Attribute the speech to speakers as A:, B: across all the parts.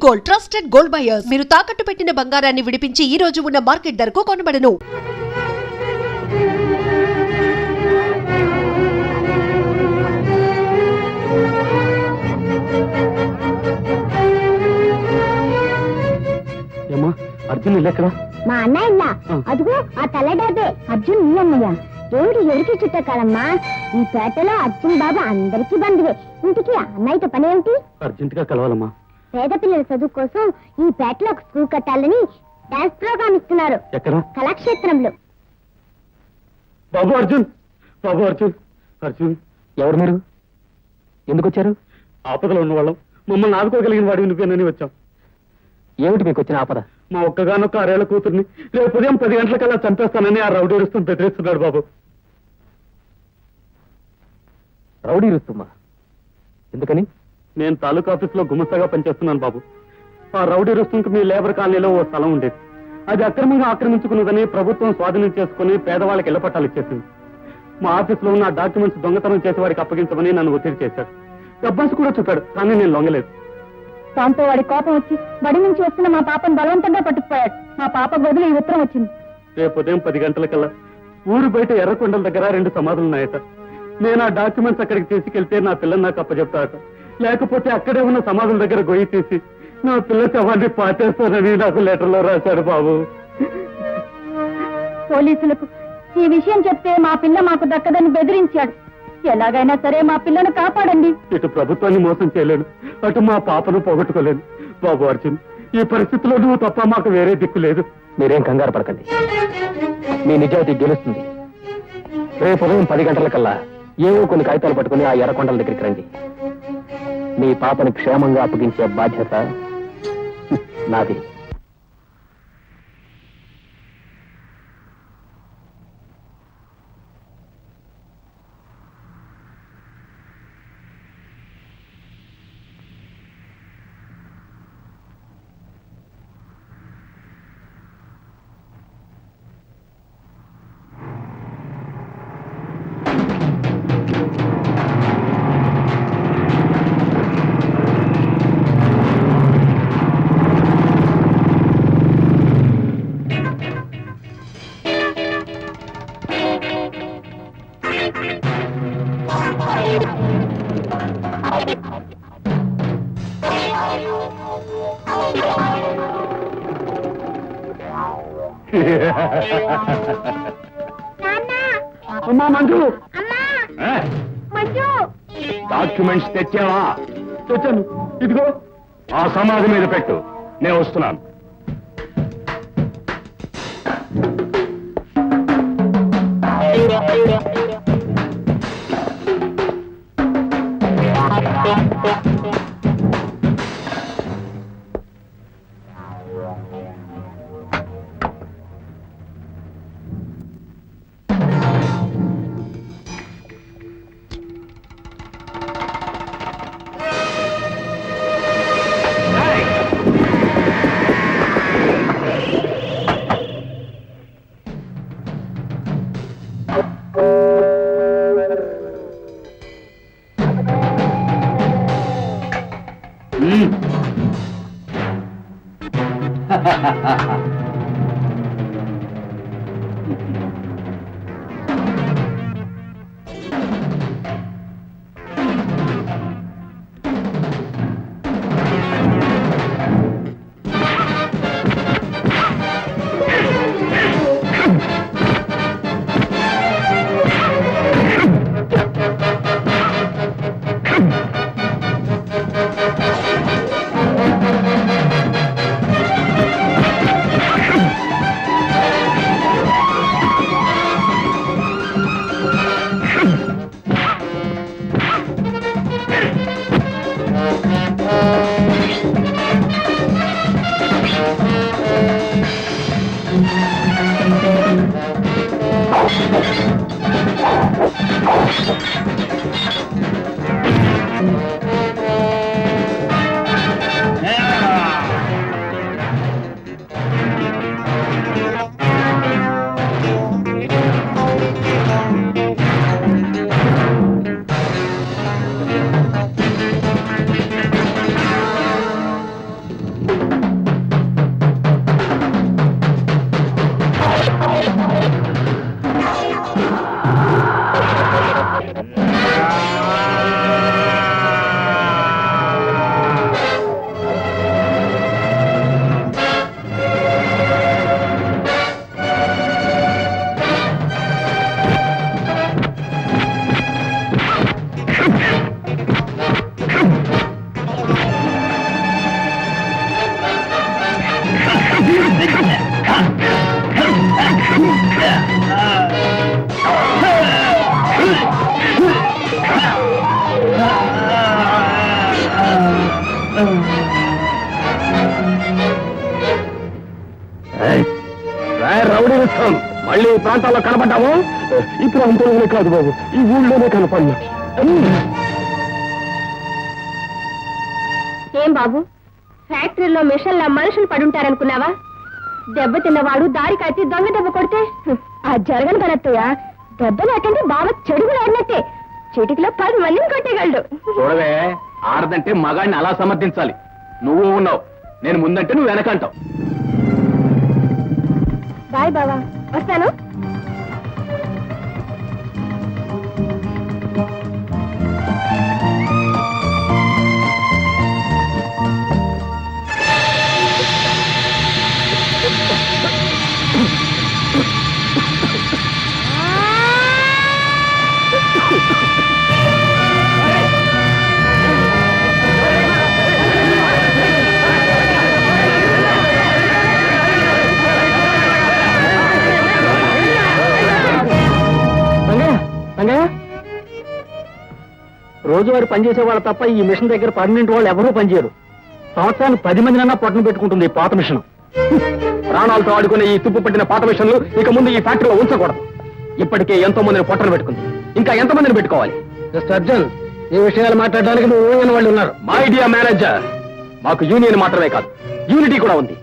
A: Gold, trusted gold buyers. మీరు తాకట్టు పెట్టిన బంగారాన్ని విడిపించి ఈ రోజు ఉన్న మార్కెట్ ధరకు కొనబడను.
B: అర్జున్ ఎక్కడ?
C: మా అన్నయ్య ఇల్లా అదిగో ఆ తెల్లడాబే అర్జున్ నీ అన్నయ్య. దేవుడు ఎవరికి చుట్టకాలమ్మా, ఈ పేటలో అర్జున్ బాబు అందరికీ బంధువే. ఇంటికి అన్నయ్యతో పని ఏమిటి?
B: అర్జెంట్ గా కలవాలమ్మా.
C: పేద పిల్లల చదువు కోసం ఈ పేటలో ఒక స్కూల్ కట్టాలని డాన్స్ ప్రోగ్రామ్ ఇస్తున్నారు.
B: ఎక్కడ?
C: కళాక్షేత్రంలో.
B: బాబు అర్జున్, బాబు అర్జున్, అర్జున్. ఎవరు మీరు? ఎందుకు వచ్చారు? ఆపదలో ఉన్నవాళ్ళం, మమ్మల్ని ఆదుకోగలిగిన వాడివి నువ్వేనని వచ్చాం. ఏమిటి మీకు వచ్చిన ఆపద? మా ఒక్కగానొక్క 6 ఏళ్ల కూతుర్ని రేపు ఉదయం 10 గంటలకల్లా చంపేస్తానని ఆ రౌడీ రుస్తుం బెదిరిస్తున్నాడు బాబు. రౌడీ రుస్తుమా? ఎందుకని? నేను తాలూకా ఆఫీసులో గుమస్తగా పనిచేస్తున్నాను బాబు. ఆ రౌడీ రుస్తుంకి మీ లేబర్ కాలనీలో ఓ స్థలం ఉండేది. అది అక్రమంగా ఆక్రమించుకున్నదని ప్రభుత్వం స్వాధీనం చేసుకుని పేదవాళ్ళకి ఇళ్ల పట్టాలు ఇచ్చేసింది. మా ఆఫీసులో ఉన్న డాక్యుమెంట్స్ దొంగతనం చేసే వాడికి అప్పగించమని నన్ను ఒత్తిడి చేశాడు. డబ్బాసు కూడా చెప్పాడు, కానీ నేను లొంగలేదు.
C: దాంతో వాడి కోపం వచ్చి బడి నుంచి వస్తున్న మా పాపను బలవంతంగా పట్టుకుపోయాడు. మా పాప గదిలో ఈ ఉత్తరం వచ్చింది.
B: రేపు ఉదయం 10 గంటలకల్లా ఊరు బయట ఎర్రకొండల దగ్గర 2 సమాధులు ఉన్నాయట. నేను ఆ డాక్యుమెంట్స్ అక్కడికి తీసుకెళ్తే నా పిల్లని నాకు అప్పచెప్తాట. లేకపోతే అక్కడే ఉన్న సమాధుల దగ్గర గొయ్యి తీసి నా పిల్ల శవాన్ని పాచేస్తానని నాకు లెటర్లో రాశాడు బాబు.
C: పోలీసులకు ఈ విషయం చెప్తే మా పిల్ల మాకు దక్కదని బెదిరించాడు. ఎలాగైనా సరే మా పిల్లను కాపాడండి.
B: ఇటు ప్రభుత్వాన్ని మోసం చేయలేను, అటు మా పాపను పోగొట్టుకోలేను. బాబు అర్జున్, ఈ పరిస్థితిలో నువ్వు తప్ప మాకు వేరే దిక్కు లేదు. మీరేం కంగారు పడకండి, మీ నిజాయితీ గెలుస్తుంది. రేపు ఉదయం 10 గంటలకల్లా ఏవో కొన్ని కాగితాలు పట్టుకుని ఆ ఎర్రకొండల దగ్గరికి రండి. మీ పాపని క్షేమంగా అప్పగించే బాధ్యత నాది. అమ్మా మంజు, డాక్యుమెంట్స్ తెచ్చావా? తెచ్చాను, ఇదిగో ఆ సమాధి మీద పెట్టు, నేను వస్తున్నాను. మళ్ళీ ఈ ప్రాంతాల్లో కనపడ్డాము. ఈ ప్రాంతంలోనే కాదు బాబు, ఈ ఊళ్ళోనే కనపడినా.
C: ఏం బాబు, ఫ్యాక్టరీలో మిషన్ల మనుషులు పడుంటారనుకున్నావా? దెబ్బతిన్నవాడు దారి కట్టి దొంగ దెబ్బ కొడితే ఆ జరగని కనత్తయ్యా. దెబ్బ లేకంటే బాబా చెడుగులు ఆడినట్టే. చిటికిలో 10 మందిని కొట్టేయగలడు.
B: చూడవే, ఆడదంటే మగాడిని అలా సమర్థించాలి. నువ్వు ఉన్నావు, నేను ముందంటే నువ్వు వెనకంటావు.
C: బాయ్ బావా, వస్తాను.
B: రోజువారీ పనిచేసే వాళ్ళు తప్ప ఈ మిషన్ దగ్గర పర్మనెంట్ వాళ్ళు ఎవరూ పనిచేయరు. సంవత్సరానికి 10 మందినన్నా పొట్టను పెట్టుకుంటుంది ఈ పాత మిషన్. ప్రాణాలతో ఆడుకునే ఈ తుప్పు పట్టిన పాత మిషన్లు ఇక ముందు ఈ ఫ్యాక్టరీలో ఉంచకూడదు. ఇప్పటికే ఎంతో మందిని పొట్టను పెట్టుకుంది, ఇంకా ఎంతమందిని పెట్టుకోవాలి? అర్జున్, ఈ విషయాలు మాట్లాడడానికి నువ్వు యూనియన్ వాళ్ళు ఉన్నారు. మై డియర్ మేనేజర్, మాకు యూనియన్ మాత్రమే కాదు, యూనిటీ కూడా ఉంది.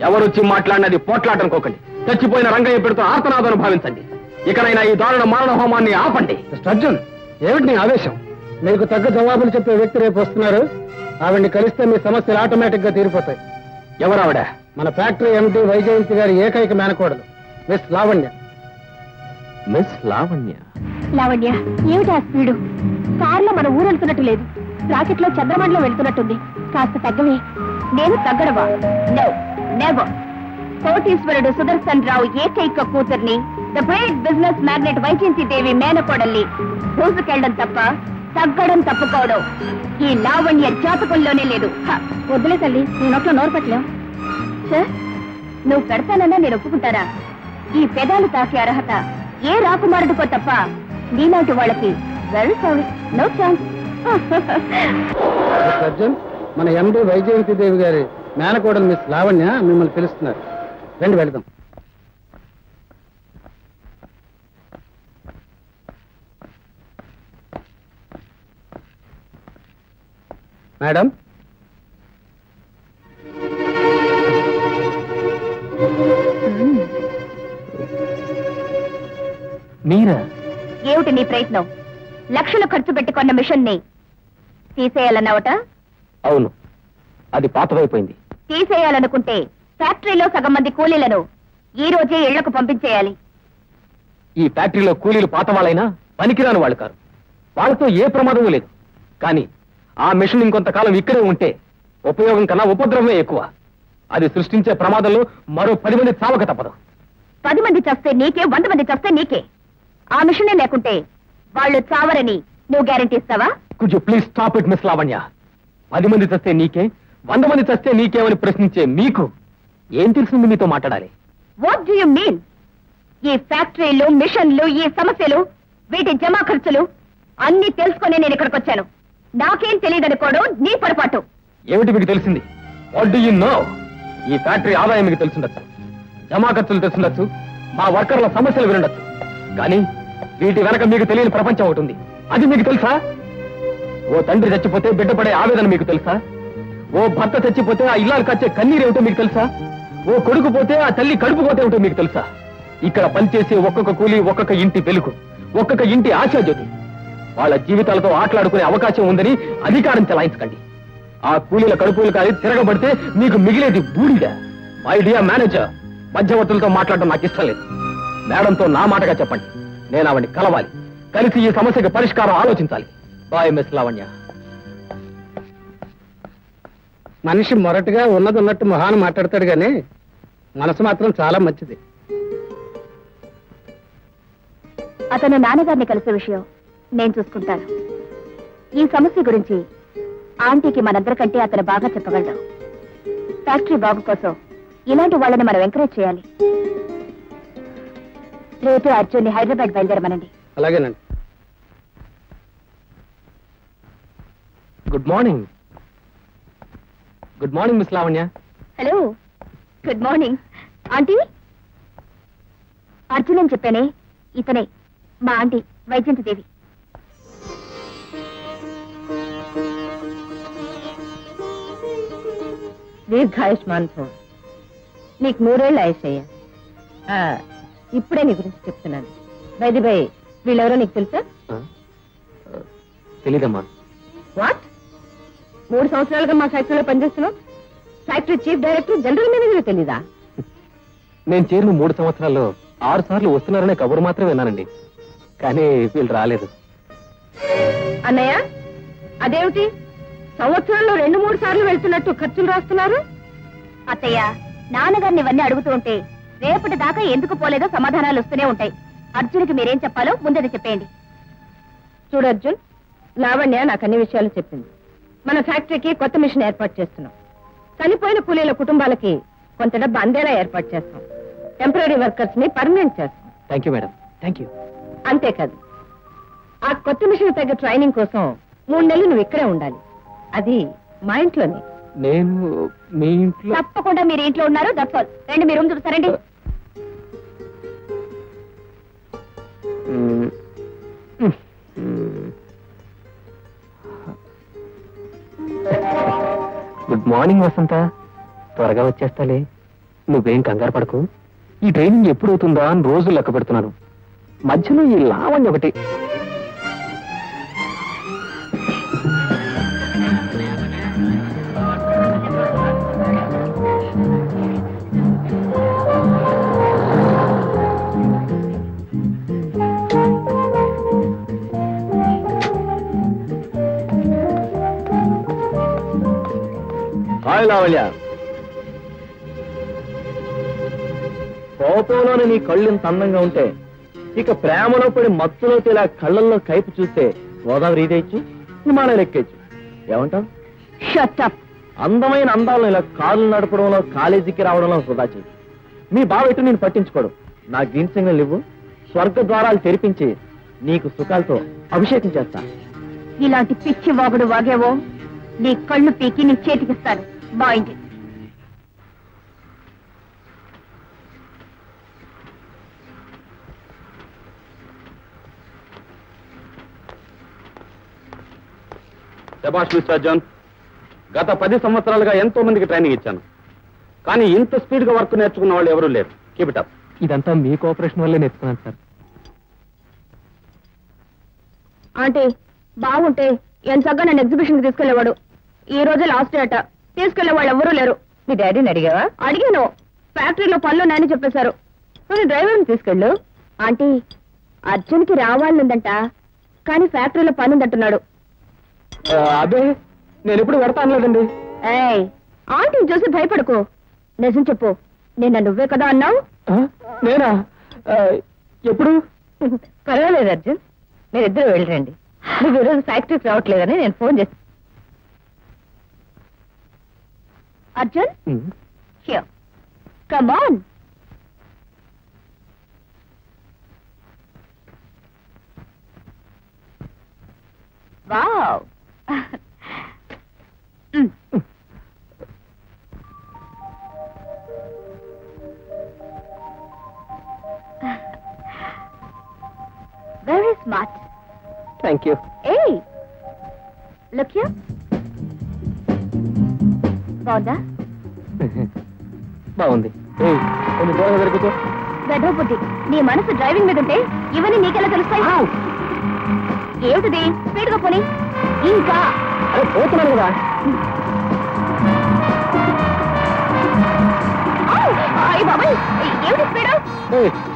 B: ఎవరొచ్చి మాట్లాడినది పోట్లాటనుకోకండి. చచ్చిపోయిన రంగయ్య పెడుతూ ఆర్తనాదను భావించండి. ఇకనైనా ఈ దారుణ మారణ హోమాన్ని ఆపండి. అర్జున్, ఏమిటి నీ ఆవేశం? మీకు తగ్గ జవాబులు చెప్పే వ్యక్తి రేపు వస్తున్నారు. ఆవిడ్ని కలిస్తే మీ సమస్యలు ఆటోమేటిక్ గా తీరిపోతాయి. ఎవరావిడ? మన ఫ్యాక్టరీ ఎండి వైజయంతి గారి ఏకైక మేనకోడలు మిస్ లావణ్య. మిస్ లావణ్య?
C: లావణ్య, ఏమిటి ఆ స్పీడు? కారులో మన ఊరు వెళ్తున్నట్టు లేదు, రాకెట్ లో చంద్రమండలం వెళ్తున్నట్టుంది. కాస్త తగ్గవే. నేను తగ్గడవా? నెవర్. కోటీశ్వరుడు సుదర్శన్ రావు ఏకైక కూతుర్ని, the great business magnate Vaijayanthi Devi మేనకోడల్ని దూసుకెళ్ళడం తప్ప తగ్గడం తప్పుకోవడం ఈ లావణ్య జాతకంలోనే లేదు. వద్దులే తల్లి, నేను నోట్లో నోరు పెట్టలేం. సార్, నువ్వు పెడతానన్నా నేను ఒప్పుకుంటారా? ఈ పెదాలు తాకే అర్హత ఏ రాకుమారుడికో తప్ప నీలాంటి వాళ్ళకి very sorry, no chance.
B: Arjun, మన ఎండి వైజయంతి దేవి గారి మేనకోడలు మిస్ లావణ్య మిమ్మల్ని పిలుస్తున్నారు. రండి వెళదాం. మేడం, మీరా?
C: ఏమిటి నీ ప్రయత్నం? లక్షలు ఖర్చు పెట్టుకున్న మిషన్ ని తీసేయాలన్నావట?
B: అవును, అది పాతదైపోయింది.
C: తీసేయాలనుకుంటే ఫ్యాక్టరీలో సగం మంది కూలీలను ఈ రోజే ఇళ్లకు పంపించేయాలి.
B: ఈ ఫ్యాక్టరీలో కూలీలు పాత వాళ్ళైనా పనికిరాని వాళ్ళు కారు. వాళ్ళతో ఏ ప్రమాదమూ లేదు. కానీ ఆ మిషన్ ఇంకొంతకాలం ఇక్కడే ఉంటే ఉపయోగం కన్నా ఉపద్రవమే ఎక్కువ. అది సృష్టించే ప్రమాదంలో మరో 10 మంది చావక తప్పదు.
C: 10 మంది చస్తే నీకే, 100 మంది చస్తే నీకే. ఆ మిషనే లేకుంటే వాళ్ళు చావరని నువ్వు గ్యారెంటీ ఇస్తావా?
B: Could you please stop it miss Lavanya. 10 మంది చస్తే నీకే, 100 మంది చస్తే నీకేమని ప్రశ్నించే మీకు ఏం తెలిసింది మీతో మాట్లాడాలి?
C: What do you mean? ఈ ఫ్యాక్టరీలు, మిషన్లు, ఈ సమస్యలు, వీటి జమా ఖర్చులు అన్ని తెలుసుకుని నేను ఇక్కడికి వచ్చాను. నాకేం తెలియదనుకోవడం నీ పొరపాటు.
B: ఏమిటి మీకు తెలిసింది? What do you know? ఈ ఫ్యాక్టరీ ఆదాయం మీకు తెలుసుండొచ్చు, జమా ఖర్చులు తెలుసుండొచ్చు, మా వర్కర్ల సమస్యలు వినుండొచ్చు. కానీ వీటి వెనక మీకు తెలియని ప్రపంచం ఒకటి ఉంది. అది మీకు తెలుసా? ఓ తండ్రి చచ్చిపోతే బిడ్డ పడే ఆవేదన మీకు తెలుసా? ఓ భర్త చచ్చిపోతే ఆ ఇల్లాలు కచ్చే కన్నీరు ఏమిటో మీకు తెలుసా? ఓ కొడుకు పోతే ఆ తల్లి కడుపు పోతే ఏమిటో మీకు తెలుసా? ఇక్కడ పనిచేసే ఒక్కొక్క కూలి ఒక్కొక్క ఇంటి వెలుగు, ఒక్కొక్క ఇంటి ఆశాజ్యోతి. వాళ్ళ జీవితాలతో ఆటలాడుకునే అవకాశం ఉందని అధికారం చెలాయించకండి. ఆ కూలీల కడుపులు కాలి తిరగబడితే మీకు మిగిలేది బూడిద. మై డియర్ మేనేజర్, మధ్యవర్తులతో మాట్లాడడం నాకు ఇష్టం లేదు. మేడంతో నా మాటగా చెప్పండి. నేను ఆవిడ్ని కలవాలి, కలిసి ఈ సమస్యకి పరిష్కారం ఆలోచించాలి. Bye miss Lavanya. మనిషి మొరటుగా ఉన్నది ఉన్నట్టు మొహాన్ని మాట్లాడతాడు గానీ మనసు మాత్రం చాలా మంచిది.
C: అతను నాన్నగారిని కలిసే విషయం నేను చూసుకుంటాను. ఈ సమస్య గురించి ఆంటీకి మనందరికంటే అతను బాగా చెప్పగలడు. ఫ్యాక్టరీ బాగు కోసం ఇలాంటి వాళ్ళని మనం ఎంకరేజ్ చేయాలి. రేపు అర్జున్ని హైదరాబాద్ బయలుదేరమనండి.
B: అలాగేనండి. Good morning. Good morning miss Lavanya.
C: Hello, good morning. Aunty, Arjun అని చెప్పానే, ఇతనే మా ఆంటీ వైజయంతిదేవి.
D: దీర్ఘాయుష్మాన్ భవ. నీకు 3 ఏళ్ళు ఆయుషయ్యా. ఇప్పుడే నీ గురించి చెప్తున్నాను. బై వీళ్ళెవరో నీకు తెలుసా?
B: తెలీదమ్మా.
D: వాట్? 3 సంవత్సరాలుగా మా ఫ్యాక్టరీలో పనిచేస్తున్నావు. Factory chief director general manager తెలీదా?
B: నేను చేరిన 3 సంవత్సరాల్లో 6 సార్లు వస్తున్నారనే కబురు మాత్రమే విన్నానండి, కానీ వీళ్ళు రాలేదు.
D: అన్నయ్య, అదేమిటి సంవత్సరంలో 2-3 సార్లు వెళ్తున్నట్టు ఖర్చులు రాస్తున్నారు?
C: అత్తయ్య, నాన్నగారిని ఇవన్నీ అడుగుతూ ఉంటే రేపటి దాకా ఎందుకు పోలేదో సమాధానాలు వస్తూనే ఉంటాయి. అర్జున్కి మీరేం చెప్పాలో ముందది చెప్పేయండి.
D: చూడు అర్జున్, లావణ్య నాకు అన్ని విషయాలు చెప్పింది. మన ఫ్యాక్టరీకి కొత్త మిషన్ ఏర్పాటు చేస్తున్నాం. చనిపోయిన కూలీల కుటుంబాలకి కొంత డబ్బు అందేలా ఏర్పాటు చేస్తాం. టెంపరీ వర్కర్స్ ని పర్మనెంట్ చేస్తాం.
B: Thank you madam, thank you.
D: అంతేకాదు, ఆ కొత్త మిషన్ తగ్గ ట్రైనింగ్ కోసం 3 నెలలు నువ్వు ఇక్కడే ఉండాలి. అది మా ఇంట్లోనే.
B: నేను మీ ఇంట్లో?
C: తప్పకుండా మీరు ఇంట్లో ఉన్నారు. That's all. రండి, మీ రూమ్ చూపిస్తారండి.
B: గుడ్ మార్నింగ్ వసంత. త్వరగా వచ్చేస్తాలే, నువ్వేం కంగారు పడకు. ఈ ట్రైనింగ్ ఎప్పుడు అవుతుందా అని రోజు లెక్క పెడుతున్నాను. మధ్యలో ఈ లావణ్య ఒకటి. హాయ్ లావణ్య. కోపంలోనే నీ కళ్ళు ఇంత అందంగా ఉంటే ఇక ప్రేమలో పడి మత్తులో ఇలా కళ్ళల్లో కైపు చూస్తే గోదావరి ఈదేయచ్చు, విమానాలు ఎక్కేచ్చు. ఏమంటావు?
C: Shut up.
B: అందమైన అందాలను ఇలా కార్లు నడపడంలో, కాలేజీకి రావడంలో వృధా చేయి. మీ బావెట్టు నేను పట్టించుకోడు. నా గిన్సింగలు ఇవ్వు, స్వర్గ ద్వారాలు తెరిపించి నీకు సుఖాలతో అభిషేకం చేస్తా.
C: ఇలాంటి పిచ్చి వాగుడు వాగేవో నీ కళ్ళు పీకి నీ చేతికిస్తాను. మా ఇంటి
B: శభాష్ మిస్టర్ జాన్. గత 10 సంవత్సరాలుగా ఎంతో మందికి ట్రైనింగ్ ఇచ్చాను, కానీ ఇంత స్పీడ్ గా వర్క్ నేర్చుకున్న వాళ్ళు ఎవరూ లేరు. Keep it up. ఇదంతా మీ కోఆపరేషన్ వల్లే నేర్చుకున్నాను సార్.
C: ఆంటీ, బాగుంటే ఎంతగా నన్ను ఎగ్జిబిషన్ కి తీసుకెళ్లేవాడు. ఈ రోజే లాస్ట్ డే అట. తీసుకెళ్లే వాళ్ళు ఎవరూ లేరు.
D: మీ డాడీని అడిగావా?
C: అడిగాను. ఫ్యాక్టరీలో పనులు నాని చెప్పేశారు.
D: నువ్వు డ్రైవర్ని తీసుకెళ్ళు.
C: ఆంటీ, అర్జున్కి రావాలనుందంట, కానీ ఫ్యాక్టరీలో పని ఉందంటున్నాడు.
B: అదే నేను ఎప్పుడు పెడతాను లేదండి.
C: ఏయ్, ఆంటీని చూసి భయపడకు. నిజం చెప్పు, నిన్న నువ్వే కదా అన్నావు.
B: నేనా? ఎప్పుడు?
D: పర్వాలేదు అర్జున్, మీరిద్దరు వెళ్ళరండి. నువ్వు ఈరోజు ఫ్యాక్టరీకి రావట్లేదని నేను ఫోన్ చేస్తాను.
C: Arjun, here. Come on. Wow. Very smart.
B: Thank you.
C: Hey, look here. బాగుందా?
B: బాగుంది. కొంచెం దూరంగా జరుగుతూ.
C: గడ్డబుద్ధి, నీ మనసు డ్రైవింగ్ మీద ఉంటే ఇవన్నీ నీకెలా తెలుస్తాయి? ఏమిటిది? స్పీడ్ గా పోనీ. ఇంకా
B: అరే పోతున్నాను కదా.
C: అయ్య బాబాయ్, ఏమిటి స్పీడ్?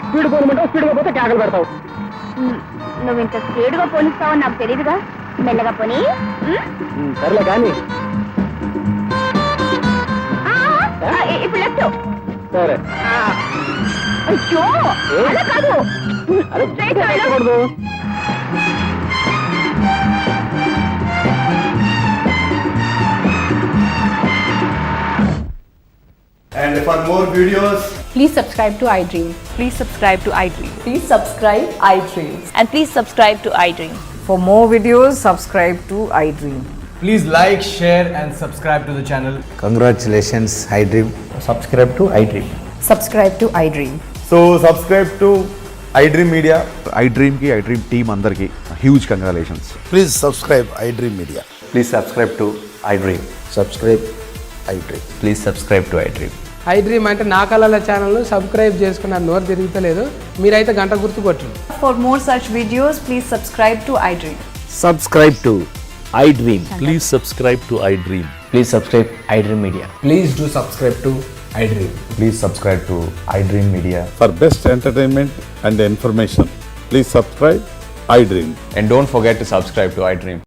B: స్పీడ్ పోనమంటావు, స్పీడ్ గా పోతే కేకలు పెడతావు.
C: నువ్వు ఇంత స్పీడ్ గా పోనిస్తావని నాకు తెలియదుగా. మెల్లగా పోనీ.
B: సర్లే కానీ.
C: ఇప్పుడు లెఫ్ట్.
B: సరే.
C: అయ్యో, అలా కాదు. Straight గా వెళ్ళు.
B: పెట్టకూడదు.
E: And for more videos,
F: Please subscribe to iDream.
G: Please subscribe to iDream.
F: Please subscribe iDreams.
G: And please subscribe to iDream.
F: For more videos, subscribe to iDream.
E: please like, share and subscribe to the channel.
H: Congratulations, iDream.
I: Subscribe to iDream.
F: Subscribe to iDream.
E: So subscribe to iDream Media.
H: iDream కి iDream team అందరికి huge congratulations.
I: Please subscribe iDream Media.
E: Please subscribe to iDream.
I: Subscribe iDream.
E: Please subscribe to iDream.
J: iDream అంటే నా కళల channel subscribe చేసుకున్న నోరు తిరుగుతలేదు, మీరైతే గంట గుర్తు కొట్టండి.
F: For more such videos, please subscribe to iDream.
B: Subscribe to iDream.
K: Please subscribe to iDream.
B: Please subscribe iDream media.
E: Please do subscribe to iDream. Please subscribe to iDream Media.
I: For best entertainment and information, please subscribe iDream.
E: And don't forget to subscribe to iDream.